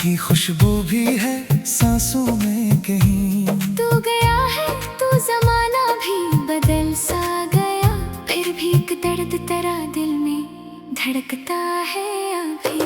की खुशबू भी है सांसों में कहीं। तू गया है तू जमाना भी बदल सा गया, फिर भी एक दर्द तेरा दिल में धड़कता है अभी।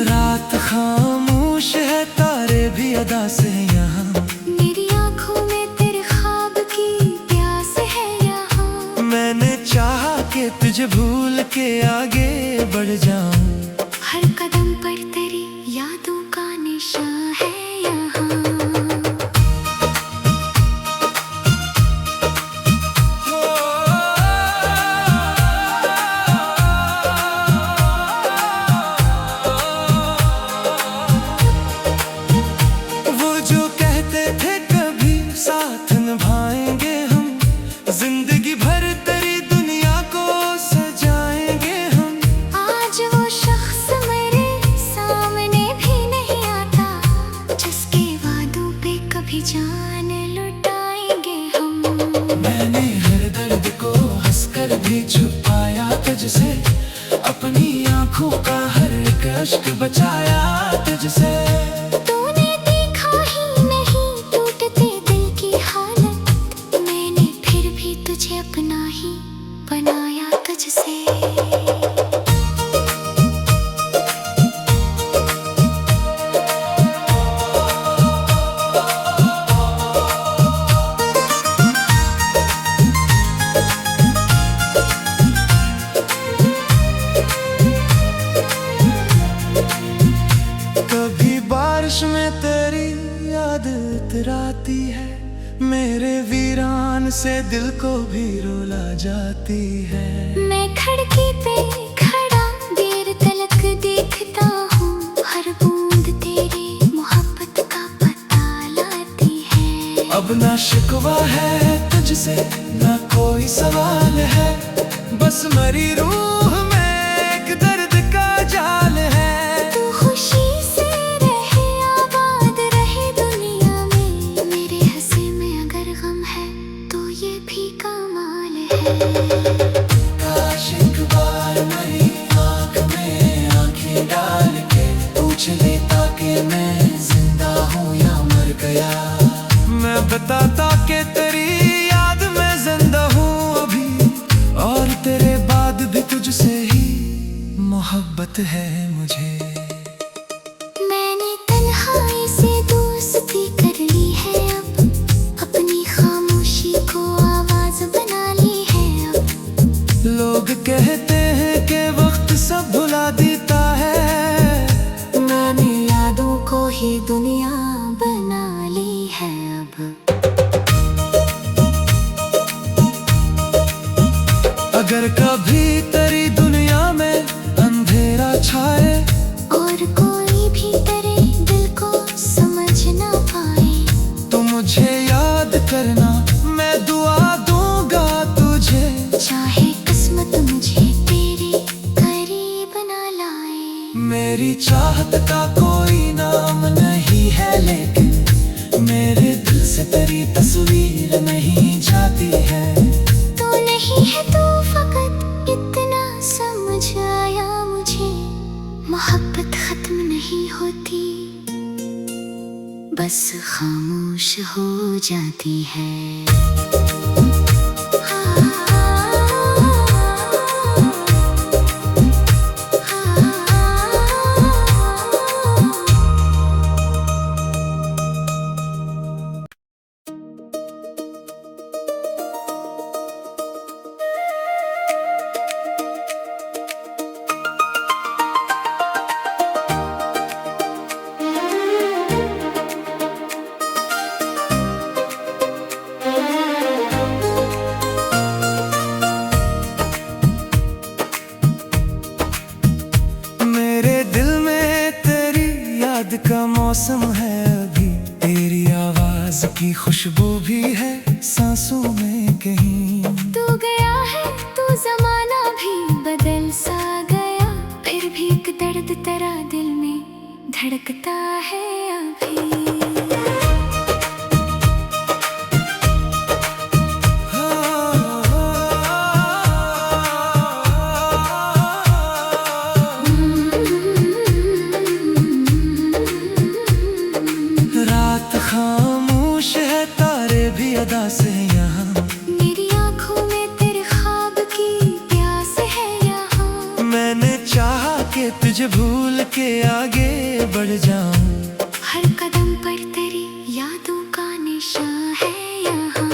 रात खामोश है, तारे भी अदा से यहाँ। मेरी आँखों में तेरे ख्वाब की प्यास है यहाँ। मैंने चाहा कि तुझे भूल के आगे बढ़ जाऊं। हर कदम पर तेरी यादों का निशान है यहाँ। जिंदगी भर तेरी दुनिया को सजाएंगे हम। आज वो शख्स मेरे सामने भी नहीं आता, जिसके वादों पे कभी जान लुटाएंगे हम। मैंने हर दर्द को हंसकर भी छुपाया तुझसे, अपनी आंखों का हर एक अश्क बचाया तुझसे। अपना ही बनाया तुझसे। कभी बारिश में तेरी याद इतराती है, मेरे वीरान से दिल को भी रुला जाती है। मैं खिड़की पे खड़ा देर तलक देखता हूँ, हर बूंद तेरी मोहब्बत का पता लाती है। अब ना शिकवा है तुझसे ना कोई सवाल है, बस मरी रूह में एक दर्द का जाल है। तू खुशी से रहे आबाद रहे दुनिया में, मेरे हंसी में अगर गम है तो ये भी कमाल है। काश एक बार मेरी आँख में आँखें डाल के पूछ लेता कि मैं जिंदा हूँ या मर गया। मैं बताता कि तेरी याद में जिंदा हूँ अभी, और तेरे बाद भी तुझसे ही मोहब्बत है मुझे। मैंने तन्हाई से दोस्ती कर ली है अब, अपनी खामोशी को आवाज बना ली है अब। लोग कहते हैं कि वक्त सब भुला देता है, मैंने यादों को ही दुनिया बना ली है अब। अगर कभी तेरी दुनिया में अंधेरा छाए और कोई भी तेरे दिल को समझ ना पाए, तो मुझे याद करना, मैं दुआ दूंगा तुझे। चाहे किस्मत मुझे तेरे करीब ना लाए। मेरी चाहत का कोई नाम नहीं है, लेकिन मेरे दिल से तेरी तस्वीर नहीं जाती है। तू नहीं है तो फकत इतना समझ आया मुझे, मोहब्बत खत्म नहीं होती, बस खामोश हो जाती है। का मौसम है अभी, तेरी आवाज की खुशबू भी है सांसों में कहीं। तू गया है तू जमाना भी बदल सा गया, फिर भी एक दर्द तेरा दिल में धड़कता है अभी। रात खामोश है, तारे भी अदा से यहाँ। मेरी आँखों में तेरे ख्वाब की प्यास है यहाँ। मैंने चाहा कि तुझे भूल के आगे बढ़ जाऊं। हर कदम पर तेरी यादों का निशान है यहाँ।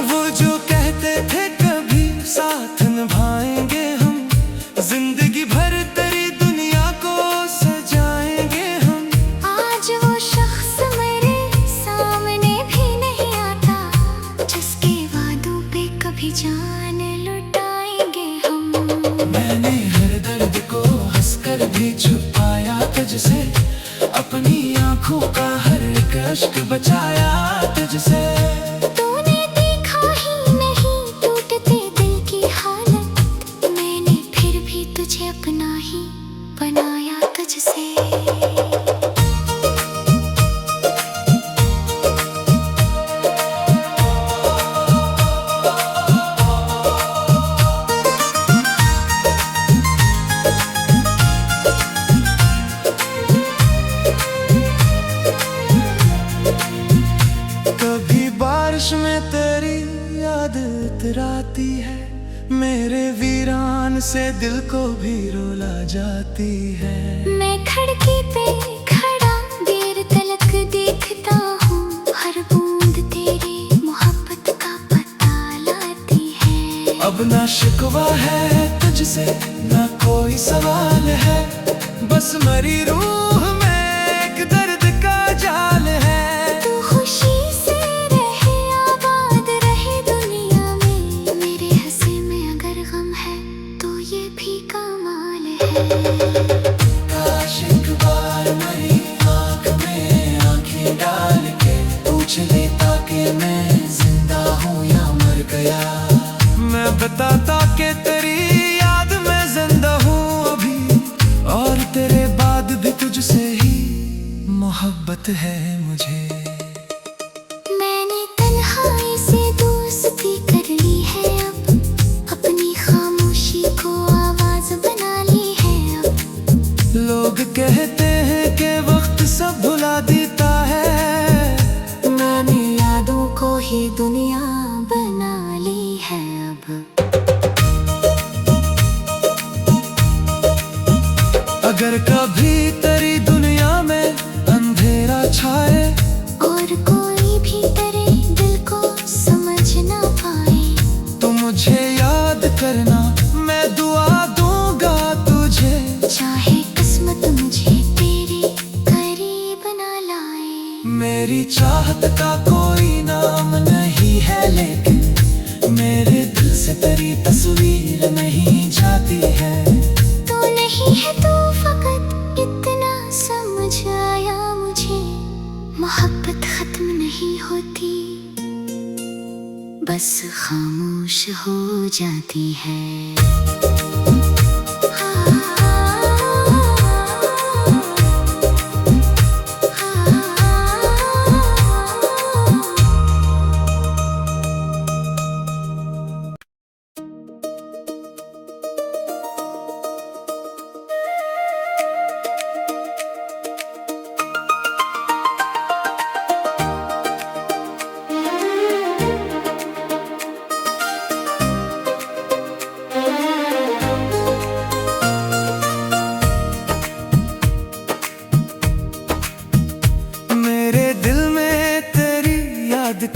वो जो कहते थे कभी साथ निभाएंगे हम, जिंदगी भर तेरी दुनिया को सजाएंगे हम। आज वो शख्स मेरे सामने भी नहीं आता, जिसके वादों पे कभी जान लुटाएंगे हम। मैंने हर दर्द को हंसकर भी छुपाया तुझसे, अपनी आंखों का हर एक अश्क बचाया तुझसे। तूने देखा ही नहीं टूटते दिल की हालत, मैंने फिर भी तुझे अपना ही बनाया तुझसे। कभी बारिश में तेरी याद इतराती है, मेरे वीरान से दिल को भी रुला जाती है। मैं खिड़की पे खड़ा देर तलक देखता हूँ, हर बूंद तेरी मोहब्बत का पता लाती है। अब ना शिकवा है तुझसे, ना कोई सवाल है, बस मरी रूह में एक दर्द का जाल है। तू खुशी से रहे, आबाद रहे दुनिया में, मेरे हंसी में अगर गम है तो ये भी कमाल है। काश एक बार मेरी आँख में आँखें डाल के पूछ लेता कि मैं जिंदा हूँ या मर गया। मैं बताता कि तेरी याद में जिंदा हूँ अभी, और तेरे बाद भी तुझसे ही मोहब्बत है मुझे। मैंने तन्हाई से दोस्ती कर ली है अब, अपनी खामोशी को आवाज बना ली है अब। लोग कहते हैं कि वक्त सब भुला देता है, मैंने यादों को ही दुनिया बना ली है अब। अगर कभी तेरी दुनिया में अंधेरा छाए और कोई भी तेरे दिल को समझ ना पाए, तो मुझे याद करना, मैं दुआ दूंगा तुझे। चाहे किस्मत मुझे तेरे करीब ना लाए। मेरी चाहत का कोई नाम नहीं है, लेकिन मेरे दिल से तेरी तस्वीर नहीं जाती है। तू नहीं है तो फकत इतना समझ आया मुझे, मोहब्बत खत्म नहीं होती, बस खामोश हो जाती है।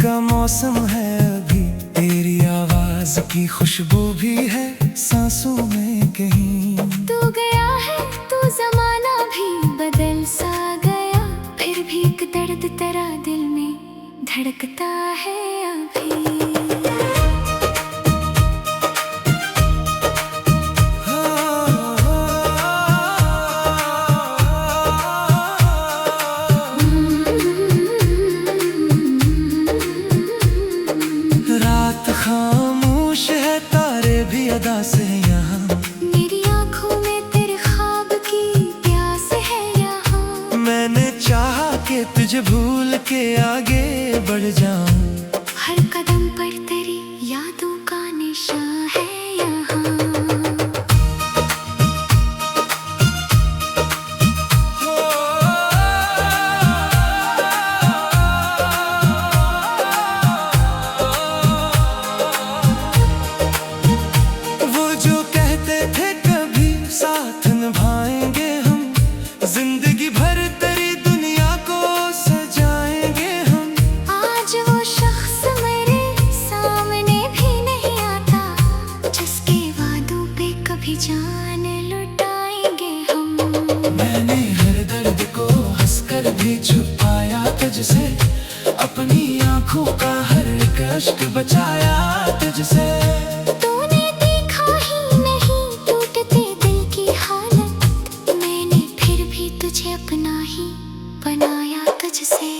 का मौसम है अभी, तेरी आवाज की खुशबू भी है सांसों में कहीं। तू गया है तू जमाना भी बदल सा गया, फिर भी एक दर्द तेरा दिल में धड़कता है अभी। भूल के आगे बढ़ जाऊं। हर कदम पर तेरी यादों का निशान है यहाँ। वो जो कहते थे कभी साथ निभाएंगे हम, जिंदगी भर तेरी दुनिया को सजाएंगे हम। आज वो शख्स मेरे सामने भी नहीं आता, जिसके वादों पे कभी जान लुटाएंगे हम। मैंने हर दर्द को हंसकर भी छुपाया तुझसे, अपनी आंखों का हर एक अश्क बचाया तुझसे। तूने देखा ही नहीं टूटते दिल की हालत, मैंने फिर भी तुझे अपना ही बनाया तुझसे।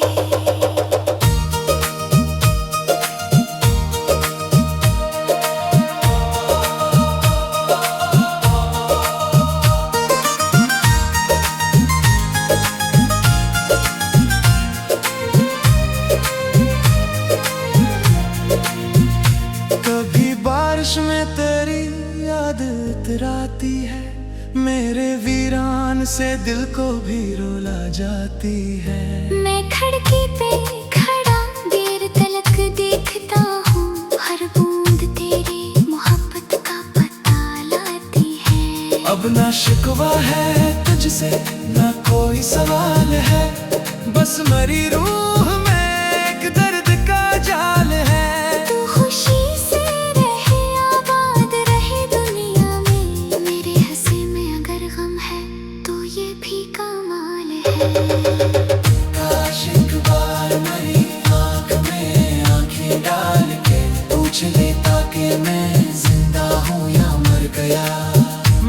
कभी बारिश में तेरी याद इतराती है, मेरे वीरान से दिल को भी रुला जाती है। मैं खिड़की पे खड़ा देर तलक देखता हूँ, हर बूंद तेरी मोहब्बत का पता लाती है। अब ना शिकवा है तुझसे ना कोई सवाल है, बस मरी रूह में एक दर्द का जाल है। तू खुशी से रहे आबाद रहे दुनिया में, मेरे हंसी में अगर गम है तो ये भी कमाल है। काश एक बार मेरी आँख में आँखें डाल के पूछ लेता कि मैं जिंदा हूँ या मर गया।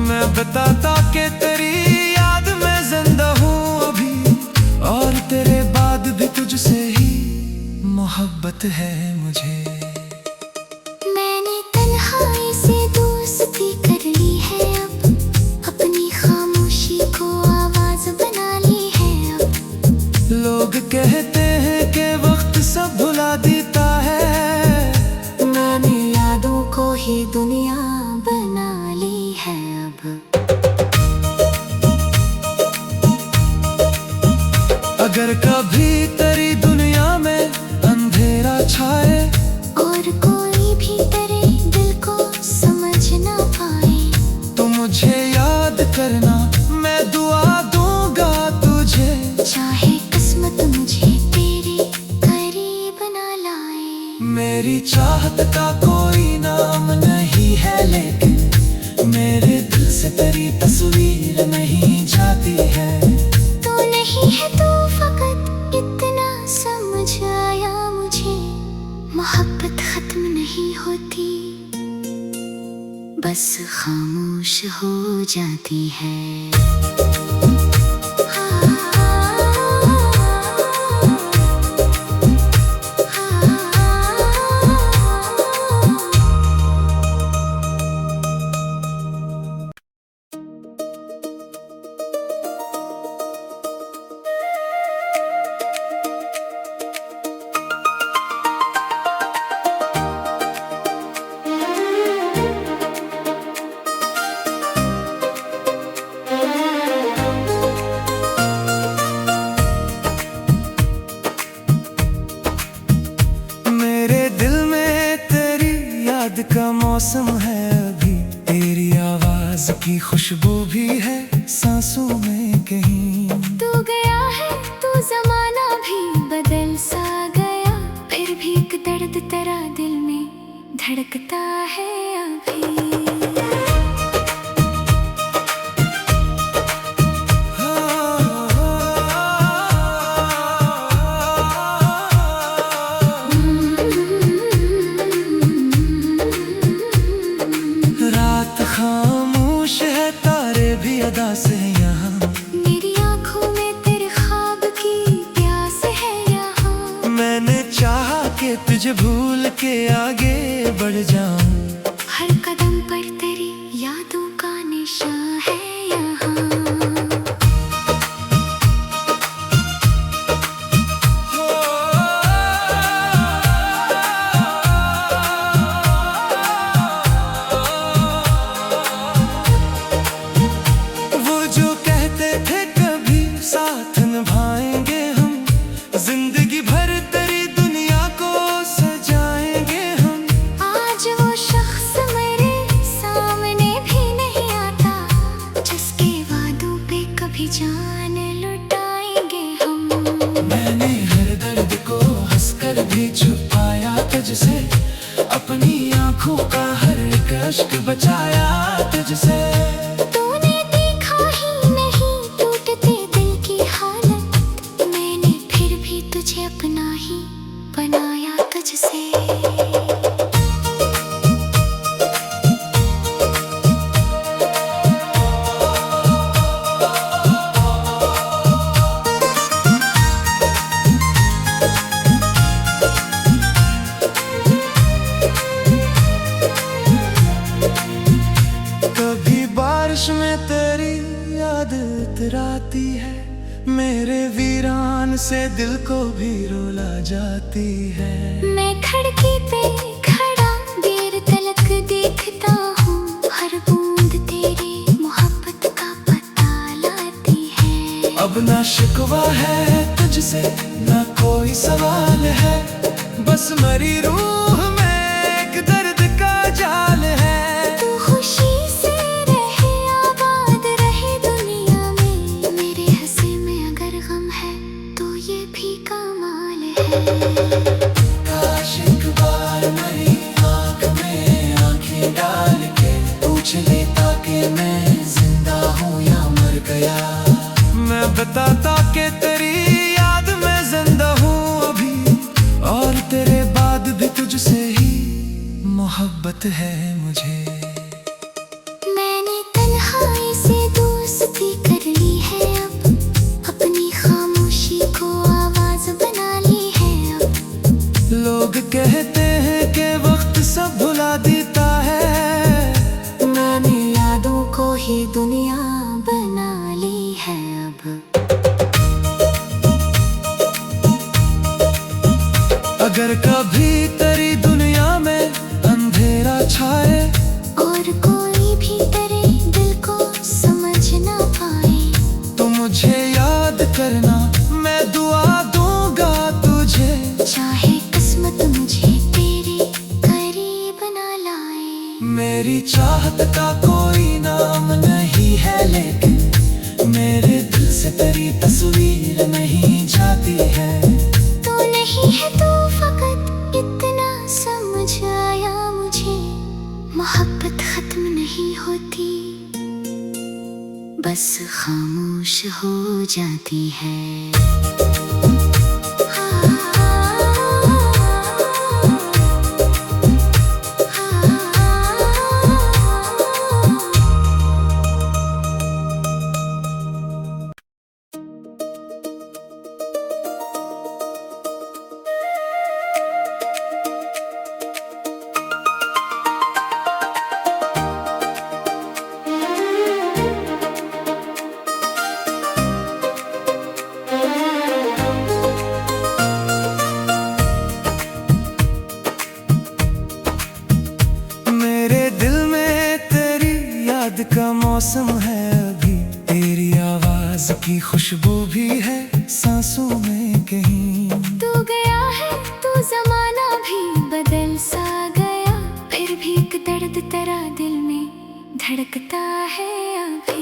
मैं बताता कि तेरी याद में जिंदा हूँ अभी, और तेरे बाद भी तुझसे ही मोहब्बत है मुझे। मैंने तन्हाई से दोस्ती कर ली है अब, अपनी खामोशी को आवाज बना ली है अब। लोग कहते हैं कि वक्त सब भुला देता है, मैंने यादों को ही दुनिया बना ली है अब। अगर कभी तेरी दुनिया में अंधेरा छाए और कोई भी तेरे दिल को समझ ना पाए, तो मुझे याद करना, मैं दुआ दूंगा तुझे। चाहे किस्मत मुझे तेरे करीब ना लाए। मेरी चाहत का कोई नाम नहीं है, लेकिन मेरे दिल से तेरी तस्वीर नहीं जाती है। तू नहीं है तो फकत इतना समझ आया मुझे, मोहब्बत खत्म नहीं होती, बस खामोश हो जाती है। का मौसम है अभी, तेरी आवाज की खुशबू भी है सांसों में कहीं। तू गया है तू जमाना भी बदल सा गया, फिर भी एक दर्द तेरा दिल में धड़कता है अभी। खामोश है तारे भी अदा से यहाँ, मेरी आंखों में तेरे ख्वाब की प्यास है यहाँ। मैंने चाहा कि तुझे भूल के आगे बढ़ जाऊं। हर कदम पर तेरी यादों का निशान है यहाँ। अश्क बचाया तुझसे। तूने देखा ही नहीं टूटते दिल की हालत, मैंने फिर भी तुझे अपना ही बनाया तुझसे। बारिश में तेरी याद इतराती है, मेरे वीरान से दिल को भी रुला जाती है। मैं खिड़की पे खड़ा देर तलक देखता हूँ, हर बूंद तेरी मोहब्बत का पता लाती है। अब ना शिकवा है तुझसे ना कोई सवाल है, बस मरी रूह में एक दर्द का जाल है। तू खुशी से रहे आबाद रहे दुनिया में, मेरे हंसी में अगर गम है तो ये भी कमाल है। काश एक बार मेरी आँख में आँखें डाल के पूछ लेता कि मैं जिंदा हूँ या मर गया। मैं बताता कि तेरी याद में जिंदा हूँ अभी, और तेरे बाद भी तुझसे ही मोहब्बत है मुझे। मैंने तन्हाई से दोस्ती कर ली है अब, अपनी खामोशी को आवाज बना ली है अब। लोग कहते हैं कि वक्त सब भुला देता है, मैंने यादों को ही दुनिया बना ली है अब। अगर कभी तेरी दुनिया में अंधेरा छाए और कोई भी तेरे दिल को समझ ना पाए, तो मुझे याद करना, मैं दुआ दूंगा तुझे। चाहे किस्मत मुझे तेरे करीब ना लाए। मेरी चाहत का कोई नाम नहीं है, लेकिन मेरे दिल से तेरी तस्वीर नहीं जाती है। तू नहीं है तो फकत इतना समझ आया मुझे, मोहब्बत खत्म नहीं होती, बस खामोश हो जाती है। का मौसम है अभी, तेरी आवाज की खुशबू भी है सांसों में कहीं। तू गया है तू जमाना भी बदल सा गया, फिर भी एक दर्द तेरा दिल में धड़कता है अभी।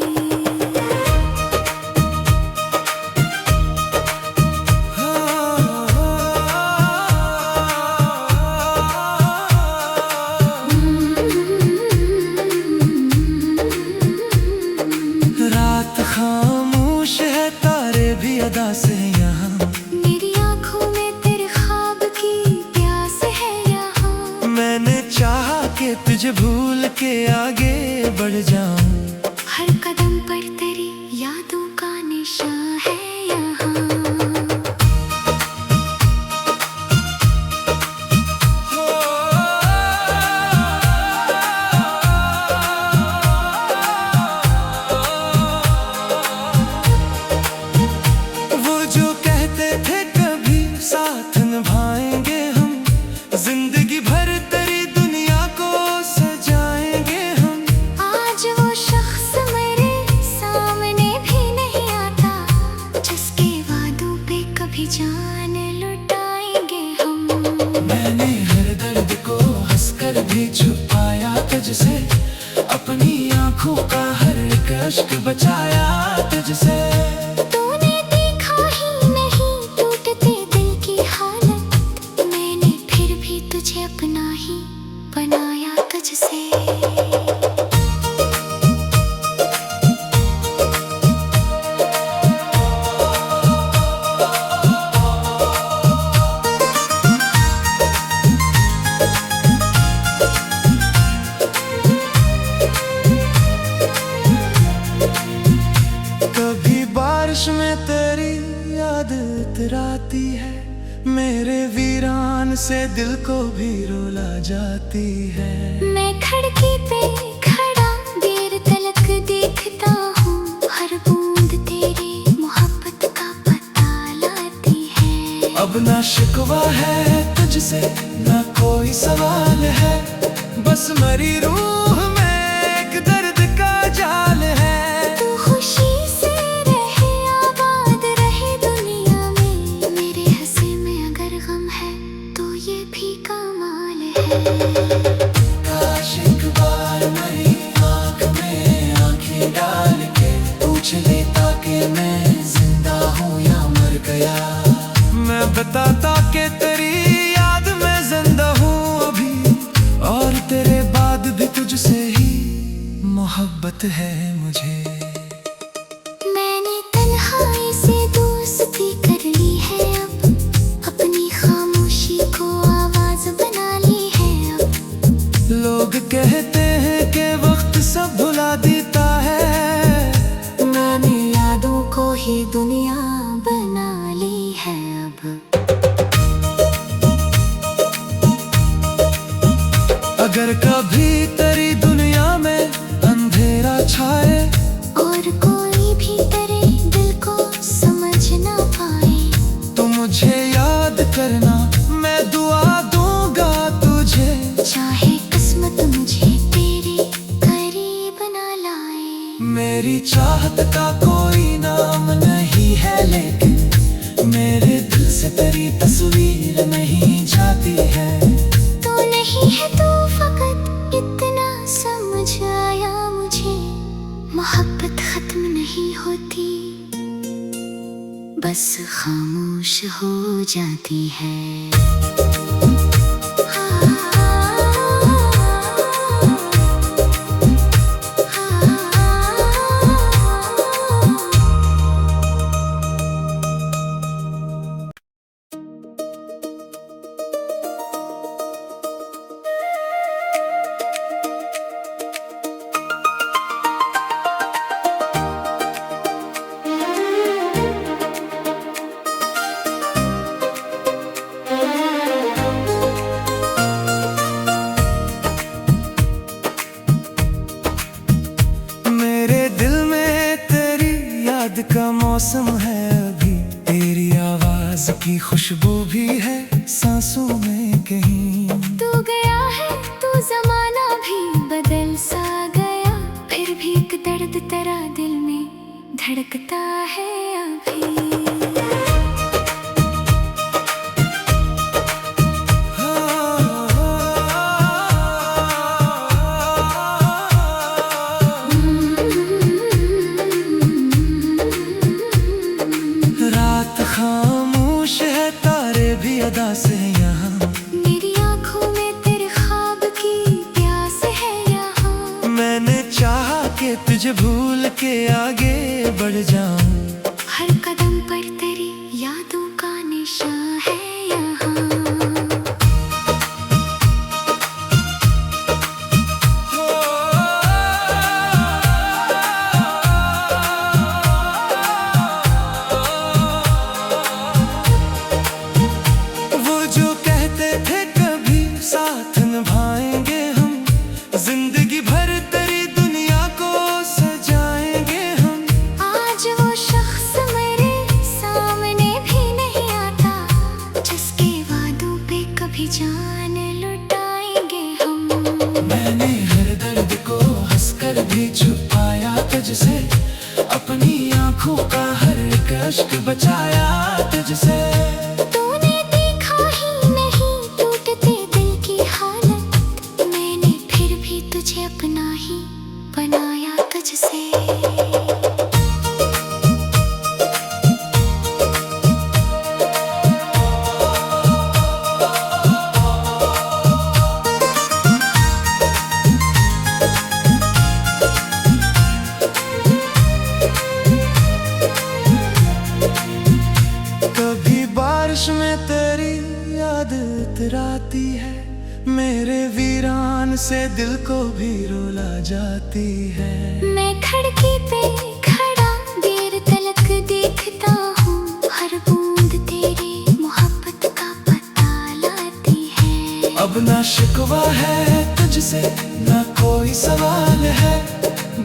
खामोश है तारे भी अदा से यहाँ, मेरी आँखों में तेरे ख्वाब की प्यास है यहाँ। मैंने चाहा कि तुझे भूल के आगे बढ़ जाऊं, हर कदम पर तेरी यादों का निशान है यहाँ। जिंदगी भर तेरी दुनिया को सजाएंगे हम। आज वो शख्स मेरे सामने भी नहीं आता, जिसके वादों पे कभी जान लुटाएंगे हम। मैंने हर दर्द को हंसकर भी छुपाया तुझसे, अपनी आंखों का हर एक अश्क बचाया तुझसे। तूने देखा ही नहीं टूटते दिल की हालत, मैंने फिर भी तुझे अपना ही बनाया तुझसे। मेरे वीरान से दिल को भी रुला जाती है। मैं खिड़की पे खड़ा देर तलक देखता हूँ, हर बूंद तेरे मोहब्बत का पता लाती है। अब ना शिकवा है तुझसे ना कोई सवाल है, बस मरी रूह में एक दर्द का जाल है। तू खुशी से रहे आबाद रहे दुनिया में, मेरे हंसी में अगर गम है तो ये भी कमाल है। काश एक बार मेरी आँख में आँखें डाल के पूछ लेता कि मैं जिंदा हूँ या मर गया। मैं बताता कि तेरी याद में जिंदा हूँ अभी, और तेरे बाद भी तुझसे ही मोहब्बत है मुझे। मैंने तन्हाई से दोस्ती कर ली है अब, अपनी खामोशी को आवाज बना ली है अब। लोग कहते हैं कि वक्त सब भुला देता है, मैंने यादों को ही दुनिया बना ली है अब। अगर कभी तेरी दुनिया में अंधेरा छाए और कोई भी तेरे दिल को समझ ना पाए, तो मुझे याद करना, मैं दुआ दूंगा तुझे। चाहे किस्मत मुझे तेरे करीब ना लाए। मेरी चाहत का कोई नाम नहीं है, लेकिन मेरे दिल से तेरी तस्वीर नहीं जाती है। तू नहीं है तो फकत इतना समझ आया मुझे, मोहब्बत खत्म नहीं होती, बस खामोश हो जाती है। मेरे दिल में तेरी याद का मौसम है अभी, तेरी आवाज की खुशबू भी है सांसों में कहीं। तू गया है तू जमाना भी बदल सा गया, फिर भी एक दर्द तेरा दिल में धड़कता है अभी। रात खामोश है तारे भी अदा से यहाँ, मेरी आँखों में तेरे ख्वाब की प्यास है यहाँ। मैंने चाहा कि तुझे भूल के आगे बढ़ जाऊं, हर कदम पर तेरी यादों का निशान है यहाँ। वो जो कहते थे कभी साथ निभाएंगे हम, जिंदगी भर तेरी दुनिया को सजाएंगे हम। आज वो शख्स मेरे सामने भी नहीं आता, जिसके वादों पे कभी जान लुटाएंगे हम। मैंने हर दर्द को हंसकर भी छुपाया तुझसे, अपनी आंखों का हर एक अश्क बचाया तुझसे। तूने देखा ही नहीं टूटते दिल की हालत, मैंने फिर भी तुझे अपना ही बनाया तुझसे। कभी बारिश में तेरी याद इतराती है, मेरे वीरान से दिल को भी रुला जाती है। मैं खिड़की पे खड़ा देर तलक देखता हूँ, हर बूंद तेरे मोहब्बत का अब ना शिकवा है तुझसे, ना कोई सवाल है,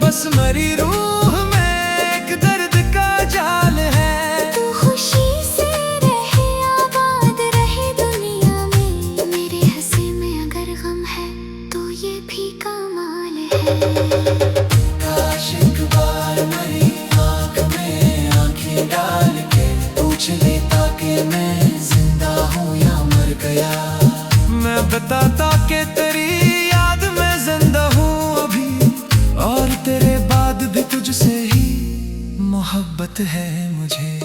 बस मरी रूह में एक दर्द का जाल है। तू खुशी से रहे, आबाद रहे दुनिया में, मेरे हंसी में अगर गम है तो ये भी कमाल है। काश एक बार मेरी आँख में आँखें डाल के पूछ लेता कि मैं जिंदा हूँ या मर गया। मैं बताता कि तेरी याद में जिंदा हूँ अभी, और तेरे बाद भी तुझसे ही मोहब्बत है मुझे।